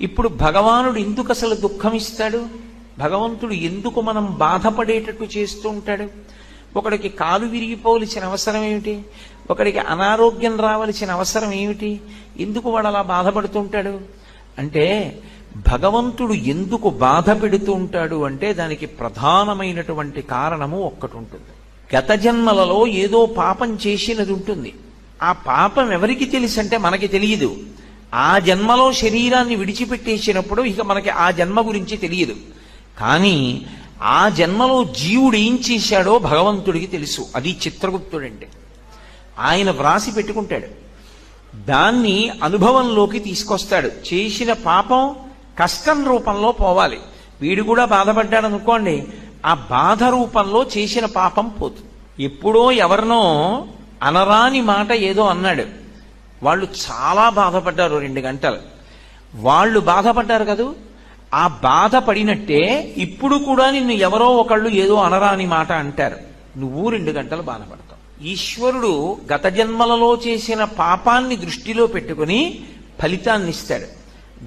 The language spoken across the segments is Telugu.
ఇప్పుడు భగవానుడు ఎందుకు అసలు దుఃఖం ఇస్తాడు? భగవంతుడు ఎందుకు మనం బాధపడేటట్టు చేస్తూ ఉంటాడు? ఒకడికి కాలు విరిగిపోవలసిన అవసరం ఏమిటి? ఒకడికి అనారోగ్యం రావలసిన అవసరం ఏమిటి? ఎందుకు వాడు అలా బాధపడుతుంటాడు అంటే, భగవంతుడు ఎందుకు బాధ పెడుతూ ఉంటాడు అంటే దానికి ప్రధానమైనటువంటి కారణము ఒక్కటి ఉంటుంది. గత జన్మలలో ఏదో పాపం చేసినది ఉంటుంది. ఆ పాపం ఎవరికి తెలుసు అంటే మనకి తెలియదు. ఆ జన్మలో శరీరాన్ని విడిచిపెట్టేసినప్పుడు ఇక మనకి ఆ జన్మ గురించి తెలియదు. కానీ ఆ జన్మలో జీవుడు ఏం చేశాడో భగవంతుడికి తెలుసు. అది చిత్రగుప్తుడంటే. ఆయన వ్రాసి పెట్టుకుంటాడు. దాన్ని అనుభవంలోకి తీసుకొస్తాడు. చేసిన పాపం కష్టం రూపంలో పోవాలి. వీడు కూడా బాధపడ్డాడు అనుకోండి, ఆ బాధ రూపంలో చేసిన పాపం పోతుంది. ఎప్పుడో ఎవరినో అనరాని మాట ఏదో అన్నాడు, వాళ్ళు చాలా బాధపడ్డారు 2 గంటలు. వాళ్ళు బాధపడ్డారు కదూ, ఆ బాధపడినట్టే ఇప్పుడు కూడా నిన్ను ఎవరో ఒకళ్ళు ఏదో అనరాని మాట అంటారు, నువ్వు 2 గంటలు బాధపడతావు. ఈశ్వరుడు గత జన్మలలో చేసిన పాపాన్ని దృష్టిలో పెట్టుకుని ఫలితాన్ని ఇస్తాడు.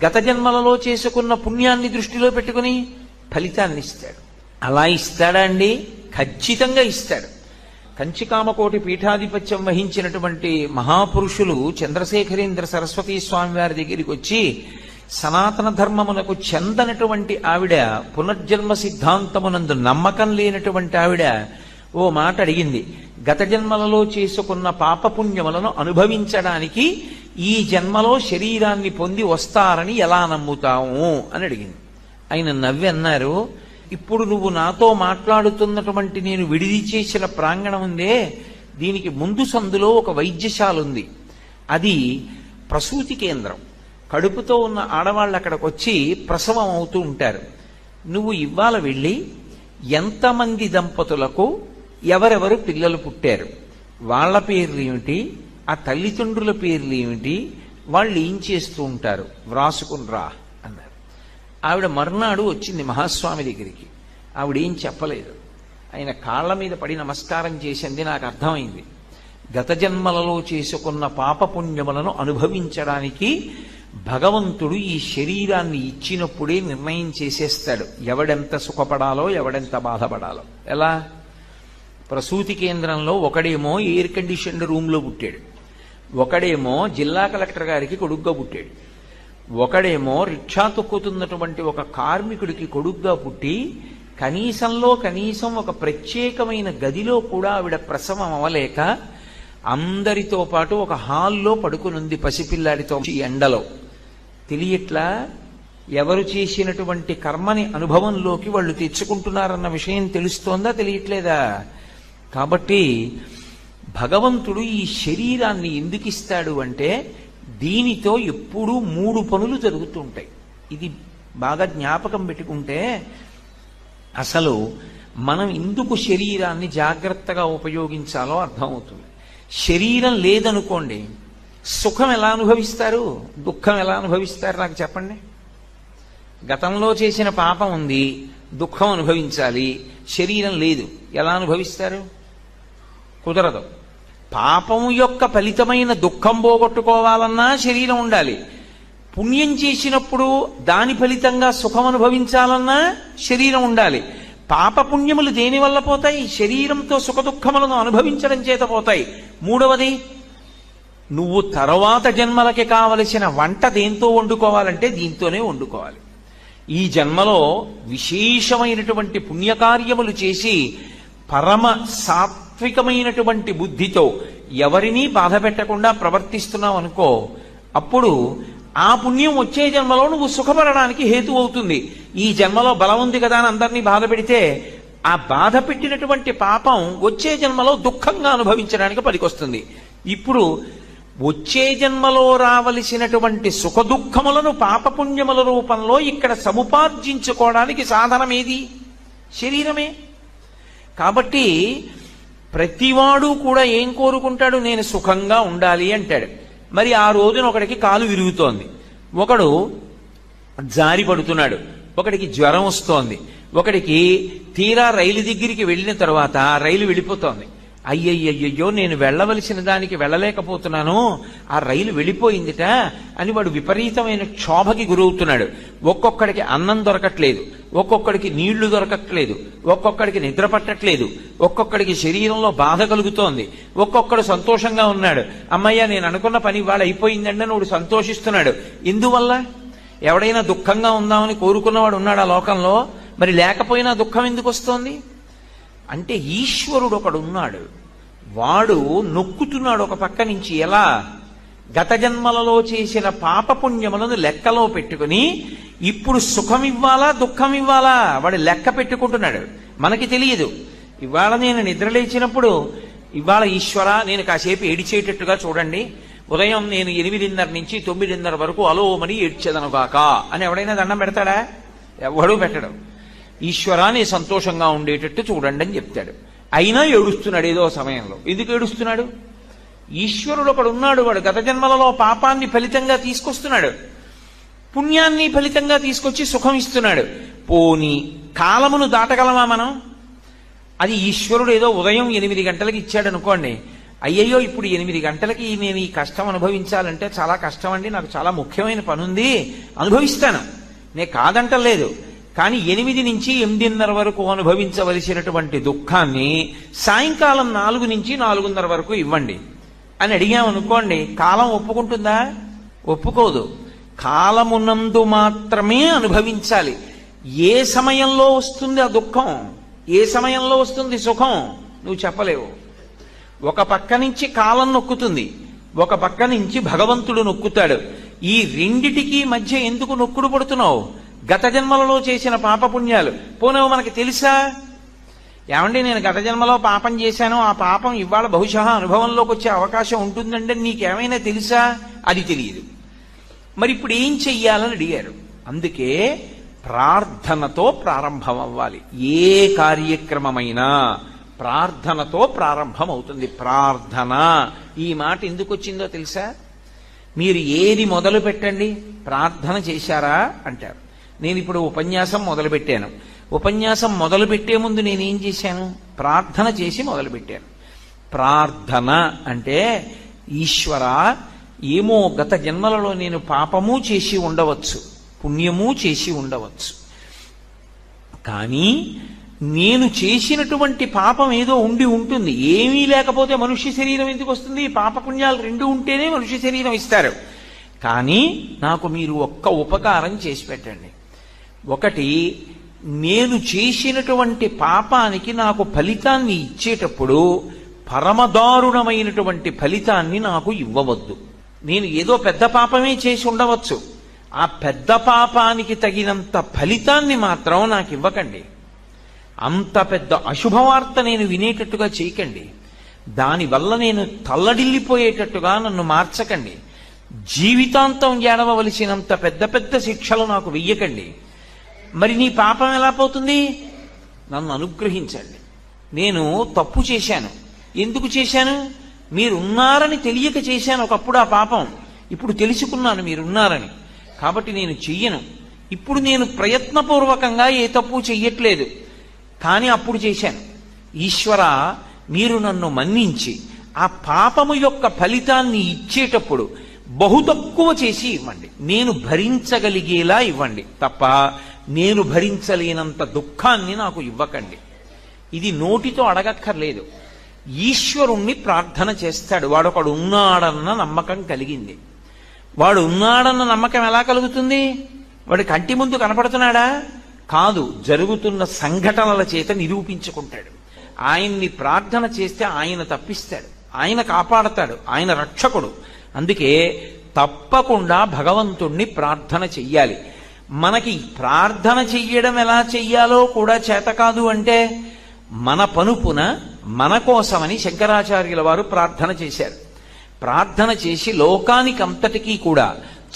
గత జన్మలలో చేసుకున్న పుణ్యాన్ని దృష్టిలో పెట్టుకుని ఫలితాన్ని ఇస్తాడు. అలా ఇస్తాడా అండి? ఖచ్చితంగా ఇస్తాడు. కంచికామకోటి పీఠాధిపత్యం వహించినటువంటి మహాపురుషులు చంద్రశేఖరేంద్ర సరస్వతీ స్వామి వారి దగ్గరికి వచ్చి, సనాతన ధర్మమునకు చెందనటువంటి ఆవిడ, పునర్జన్మ సిద్ధాంతమునందు నమ్మకం లేనటువంటి ఆవిడ ఓ మాట అడిగింది. గత జన్మలలో చేసుకున్న పాపపుణ్యములను అనుభవించడానికి ఈ జన్మలో శరీరాన్ని పొంది వస్తారని ఎలా నమ్ముతాము అని అడిగింది. ఆయన నవ్వి అన్నారు, ఇప్పుడు నువ్వు నాతో మాట్లాడుతున్నటువంటి నేను విడిది చేసిన ప్రాంగణం ఉందే, దీనికి ముందు సందులో ఒక వైద్యశాల ఉంది. అది ప్రసూతి కేంద్రం. కడుపుతో ఉన్న ఆడవాళ్ళు అక్కడికి వచ్చి ప్రసవం అవుతూ ఉంటారు. నువ్వు ఇవాళ వెళ్ళి ఎంతమంది దంపతులకు ఎవరెవరు పిల్లలు పుట్టారు, వాళ్ళ పేర్లు ఏమిటి, ఆ తల్లిదండ్రుల పేర్లు ఏమిటి, వాళ్ళు ఏం చేస్తూ ఉంటారు వ్రాసుకుని రా అన్నారు. ఆవిడ మర్నాడు వచ్చింది మహాస్వామి దగ్గరికి. ఆవిడేం చెప్పలేదు. ఆయన కాళ్ల మీద పడి నమస్కారం చేసింది. నాకు అర్థమైంది, గత జన్మలలో చేసుకున్న పాపపుణ్యములను అనుభవించడానికి భగవంతుడు ఈ శరీరాన్ని ఇచ్చినప్పుడే నిర్ణయం చేసేస్తాడు ఎవడెంత సుఖపడాలో ఎవడెంత బాధపడాలో. ఎలా? ప్రసూతి కేంద్రంలో ఒకడేమో ఎయిర్ కండిషన్డ్ రూమ్లో పుట్టాడు, ఒకడేమో జిల్లా కలెక్టర్ గారికి కొడుగ్గా పుట్టాడు, ఒకడేమో రిక్షా తొక్కుతున్నటువంటి ఒక కార్మికుడికి కొడుగ్గా పుట్టి కనీసంలో కనీసం ఒక ప్రత్యేకమైన గదిలో కూడా ఆవిడ ప్రసవం అవ్వలేక అందరితో పాటు ఒక హాల్లో పడుకునుంది పసిపిల్లాడితో. ఈ ఎండలో తెలియట్లా ఎవరు చేసినటువంటి కర్మని అనుభవంలోకి వాళ్ళు తెచ్చుకుంటున్నారన్న విషయం తెలుస్తోందా, తెలియట్లేదా? కాబట్టి భగవంతుడు ఈ శరీరాన్ని ఎందుకు ఇస్తాడు అంటే, దీనితో ఎప్పుడూ 3 పనులు జరుగుతూ ఉంటాయి. ఇది బాగా జ్ఞాపకం పెట్టుకుంటే అసలు మనం ఎందుకు శరీరాన్ని జాగ్రత్తగా ఉపయోగించాలో అర్థమవుతుంది. శరీరం లేదనుకోండి, సుఖం ఎలా అనుభవిస్తారు, దుఃఖం ఎలా అనుభవిస్తారు నాకు చెప్పండి. గతంలో చేసిన పాపం ఉంది, దుఃఖం అనుభవించాలి, శరీరం లేదు, ఎలా అనుభవిస్తారు? కుదరదు. పాపము యొక్క ఫలితమైన దుఃఖం పోగొట్టుకోవాలన్నా శరీరం ఉండాలి. పుణ్యం చేసినప్పుడు దాని ఫలితంగా సుఖం అనుభవించాలన్నా శరీరం ఉండాలి. పాపపుణ్యములు దేని వల్ల పోతాయి? శరీరంతో సుఖ దుఃఖములను అనుభవించడం చేత పోతాయి. మూడవది, నువ్వు తర్వాత జన్మలకి కావలసిన వంట దేంతో వండుకోవాలంటే దీంతోనే వండుకోవాలి. ఈ జన్మలో విశేషమైనటువంటి పుణ్యకార్యములు చేసి పరమ సాత్వికమైనటువంటి బుద్ధితో ఎవరినీ బాధ పెట్టకుండా ప్రవర్తిస్తున్నావు అనుకో, అప్పుడు ఆ పుణ్యం వచ్చే జన్మలో నువ్వు సుఖపడడానికి హేతు అవుతుంది. ఈ జన్మలో బలం ఉంది కదా అని అందరినీ బాధ పెడితే ఆ బాధ పెట్టినటువంటి పాపం వచ్చే జన్మలో దుఃఖంగా అనుభవించడానికి పనికొస్తుంది. ఇప్పుడు వచ్చే జన్మలో రావలసినటువంటి సుఖ దుఃఖములను పాపపుణ్యముల రూపంలో ఇక్కడ సముపార్జించుకోవడానికి సాధనం ఏది? శరీరమే. కాబట్టి ప్రతివాడు కూడా ఏం కోరుకుంటాడు? నేను సుఖంగా ఉండాలి అంటాడు. మరి ఆ రోజున ఒకడికి కాలు విరుగుతోంది, ఒకడు జారి పడుతున్నాడు, ఒకడికి జ్వరం వస్తోంది, ఒకడికి తీరా రైలు దగ్గరికి వెళ్ళిన తర్వాత రైలు వెళ్ళిపోతోంది. అయ్యయ్యయ్యో నేను వెళ్ళవలసిన దానికి వెళ్ళలేకపోతున్నాను, ఆ రైలు వెళ్ళిపోయిందిట అని వాడు విపరీతమైన క్షోభకి గురవుతున్నాడు. ఒక్కొక్కడికి అన్నం దొరకట్లేదు, ఒక్కొక్కడికి నీళ్లు దొరకట్లేదు, ఒక్కొక్కడికి నిద్ర పట్టట్లేదు, ఒక్కొక్కడికి శరీరంలో బాధ కలుగుతోంది, ఒక్కొక్కడు సంతోషంగా ఉన్నాడు. అమ్మయ్య నేను అనుకున్న పని ఇవాళ అయిపోయిందండి అని వాడు సంతోషిస్తున్నాడు. ఎందువల్ల? ఎవడైనా దుఃఖంగా ఉందామని కోరుకున్నవాడు ఉన్నాడు ఆ లోకంలో? మరి లేకపోయినా దుఃఖం ఎందుకు వస్తోంది అంటే ఈశ్వరుడు ఒకడు ఉన్నాడు, వాడు నొక్కుతున్నాడు ఒక పక్క నుంచి. ఎలా? గత జన్మలలో చేసిన పాపపుణ్యములను లెక్కలో పెట్టుకుని ఇప్పుడు సుఖం ఇవ్వాలా దుఃఖం ఇవ్వాలా వాడు లెక్క పెట్టుకుంటున్నాడు. మనకి తెలియదు. ఇవాళ నేను నిద్రలేచినప్పుడు ఇవాళ ఈశ్వర నేను కాసేపు ఏడిచేటట్టుగా చూడండి, ఉదయం నేను 8:30 నుంచి 9:30 వరకు అలోమని ఏడ్చేదనుగాక అని ఎవడైనా దండం పెడతాడా? ఎవడూ పెట్టడం. ఈశ్వరాన్ని సంతోషంగా ఉండేటట్టు చూడండి అని చెప్తాడు. అయినా ఏడుస్తున్నాడు ఏదో సమయంలో. ఎందుకు ఏడుస్తున్నాడు? ఈశ్వరుడు ఒకడు ఉన్నాడు, వాడు గత జన్మలలో పాపాన్ని ఫలితంగా తీసుకొస్తున్నాడు, పుణ్యాన్ని ఫలితంగా తీసుకొచ్చి సుఖం ఇస్తున్నాడు. పోని కాలమును దాటగలమా మనం? అది ఈశ్వరుడు ఏదో ఉదయం 8 గంటలకి ఇచ్చాడు అనుకోండి, అయ్యయ్యో ఇప్పుడు 8 గంటలకి నేను ఈ కష్టం అనుభవించాలంటే చాలా కష్టం అండి, నాకు చాలా ముఖ్యమైన పని ఉంది, అనుభవిస్తాను, నేను కాదంటలేదు. కానీ 8 నుంచి 8:30 వరకు అనుభవించవలసినటువంటి దుఃఖాన్ని సాయంకాలం 4 నుంచి 4:30 వరకు ఇవ్వండి అని అడిగామనుకోండి, కాలం ఒప్పుకుంటుందా? ఒప్పుకోదు. కాలమునందు మాత్రమే అనుభవించాలి. ఏ సమయంలో వస్తుంది ఆ దుఃఖం, ఏ సమయంలో వస్తుంది సుఖం నువ్వు చెప్పలేవు. ఒక పక్క నుంచి కాలం నొక్కుతుంది, ఒక పక్క నుంచి భగవంతుడు నొక్కుతాడు. ఈ రెండిటికి మధ్య ఎందుకు నొక్కుడు పడుతున్నావు? గత జన్మలలో చేసిన పాపపుణ్యాలు పోనవు మనకి తెలుసా? ఏమండి నేను గత జన్మలో పాపం చేశాను, ఆ పాపం ఇవాళ బహుశా అనుభవంలోకి వచ్చే అవకాశం ఉంటుందంటే నీకేమైనా తెలుసా? అది తెలియదు. మరి ఇప్పుడు ఏం చెయ్యాలని అడిగారు. అందుకే ప్రార్థనతో ప్రారంభం అవ్వాలి. ఏ కార్యక్రమమైనా ప్రార్థనతో ప్రారంభం అవుతుంది. ప్రార్థన ఈ మాట ఎందుకు వచ్చిందో తెలుసా? మీరు ఏది మొదలు పెట్టండి, ప్రార్థన చేశారా అంటారు. నేను ఇప్పుడు ఉపన్యాసం మొదలుపెట్టాను, ఉపన్యాసం మొదలుపెట్టే ముందు నేనేం చేశాను? ప్రార్థన చేసి మొదలుపెట్టాను. ప్రార్థన అంటే ఈశ్వర ఏమో గత జన్మలలో నేను పాపము చేసి ఉండవచ్చు, పుణ్యము చేసి ఉండవచ్చు, కానీ నేను చేసినటువంటి పాపం ఏదో ఉండి ఉంటుంది. ఏమీ లేకపోతే మనుష్య శరీరం ఎందుకు వస్తుంది? పాపపుణ్యాలు 2 ఉంటేనే మనుష్య శరీరం ఇస్తారు. కానీ నాకు మీరు ఒక్క ఉపకారం చేసి పెట్టండి. ఒకటి, నేను చేసినటువంటి పాపానికి నాకు ఫలితాన్ని ఇచ్చేటప్పుడు పరమదారుణమైనటువంటి ఫలితాన్ని నాకు ఇవ్వవద్దు. నేను ఏదో పెద్ద పాపమే చేసి ఉండవచ్చు, ఆ పెద్ద పాపానికి తగినంత ఫలితాన్ని మాత్రం నాకు ఇవ్వకండి. అంత పెద్ద అశుభవార్త నేను వినేటట్టుగా చేయకండి. దానివల్ల నేను తల్లడిల్లిపోయేటట్టుగా నన్ను మార్చకండి. జీవితాంతం ఏడవలసినంత పెద్ద పెద్ద శిక్షలు నాకు వెయ్యకండి. మరి నీ పాపం ఎలా పోతుంది? నన్ను అనుగ్రహించండి. నేను తప్పు చేశాను. ఎందుకు చేశాను? మీరున్నారని తెలియక చేశాను ఒకప్పుడు ఆ పాపం. ఇప్పుడు తెలుసుకున్నాను మీరున్నారని, కాబట్టి నేను చెయ్యను. ఇప్పుడు నేను ప్రయత్నపూర్వకంగా ఏ తప్పు చెయ్యట్లేదు, కానీ అప్పుడు చేశాను. ఈశ్వర మీరు నన్ను మన్నించి ఆ పాపము యొక్క ఫలితాన్ని ఇచ్చేటప్పుడు బహు తక్కువ చేసి ఇవ్వండి, నేను భరించగలిగేలా ఇవ్వండి, తప్ప నేను భరించలేనంత దుఃఖాన్ని నాకు ఇవ్వకండి. ఇది నోటితో అడగక్కర్లేదు. ఈశ్వరుణ్ణి ప్రార్థన చేస్తాడు. వాడొకడు ఉన్నాడన్న నమ్మకం కలిగింది. వాడు ఉన్నాడన్న నమ్మకం ఎలా కలుగుతుంది? వాడి కంటి ముందు కనపడుతున్నాడా? కాదు, జరుగుతున్న సంఘటనల చేత నిరూపించుకుంటాడు. ఆయన్ని ప్రార్థన చేస్తే ఆయన తప్పిస్తాడు, ఆయన కాపాడతాడు, ఆయన రక్షకుడు. అందుకే తప్పకుండా భగవంతుణ్ణి ప్రార్థన చెయ్యాలి. మనకి ప్రార్థన చెయ్యడం ఎలా చెయ్యాలో కూడా చేత కాదు అంటే, మన పనుపున మన కోసమని శంకరాచార్యుల వారు ప్రార్థన చేశారు. ప్రార్థన చేసి లోకానికంతటికీ కూడా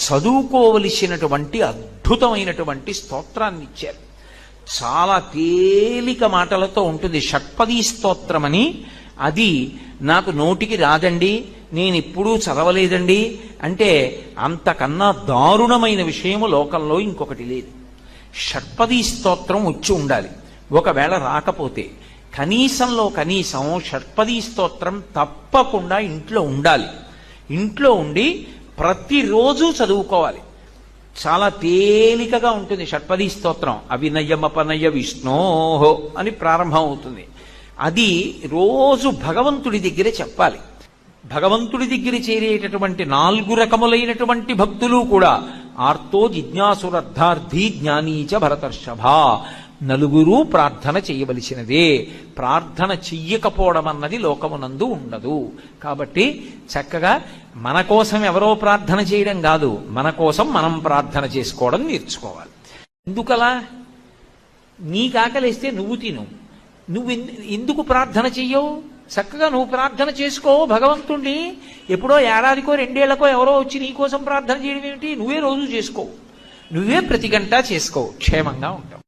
చదువుకోవలసినటువంటి అద్భుతమైనటువంటి స్తోత్రాన్ని ఇచ్చారు. చాలా తేలిక మాటలతో ఉంటుంది. షట్పదీ స్తోత్రం అని. అది నాకు నోటికి రాదండి, నేను ఎప్పుడూ చదవలేదండి అంటే అంతకన్నా దారుణమైన విషయము లోకంలో ఇంకొకటి లేదు. షట్పదీ స్తోత్రం వచ్చి ఉండాలి. ఒకవేళ రాకపోతే కనీసంలో కనీసం షట్పదీ స్తోత్రం తప్పకుండా ఇంట్లో ఉండాలి. ఇంట్లో ఉండి ప్రతిరోజు చదువుకోవాలి. చాలా తేలికగా ఉంటుంది షట్పదీ స్తోత్రం. అవినయమపనయ విష్ణోహో అని ప్రారంభం అవుతుంది. అది రోజు భగవంతుడి దగ్గర చెప్పాలి. భగవంతుడి దగ్గర చేరేటటువంటి 4 రకములైనటువంటి భక్తులు కూడా ఆర్తో జిజ్ఞాసురర్థార్థి జ్ఞానీచ భరతర్షభ, నలుగురు ప్రార్థన చేయవలసినదే. ప్రార్థన చెయ్యకపోవడం అన్నది లోకమునందు ఉండదు. కాబట్టి చక్కగా మన కోసం ఎవరో ప్రార్థన చేయడం కాదు, మన కోసం మనం ప్రార్థన చేసుకోవడం నేర్చుకోవాలి. ఎందుకలా? నీకు ఆకలిస్తే నువ్వు తిను. నువ్వు ఎందుకు ప్రార్థన చెయ్యవు? చక్కగా నువ్వు ప్రార్థన చేసుకో భగవంతుణ్ణి. ఎప్పుడో ఏడాదికో 2 ఏళ్లకో ఎవరో వచ్చి నీ కోసం ప్రార్థన చేయడం ఏమిటి? నువ్వే రోజు చేసుకో, నువ్వే ప్రతి గంట చేసుకో, క్షేమంగా ఉంటావు.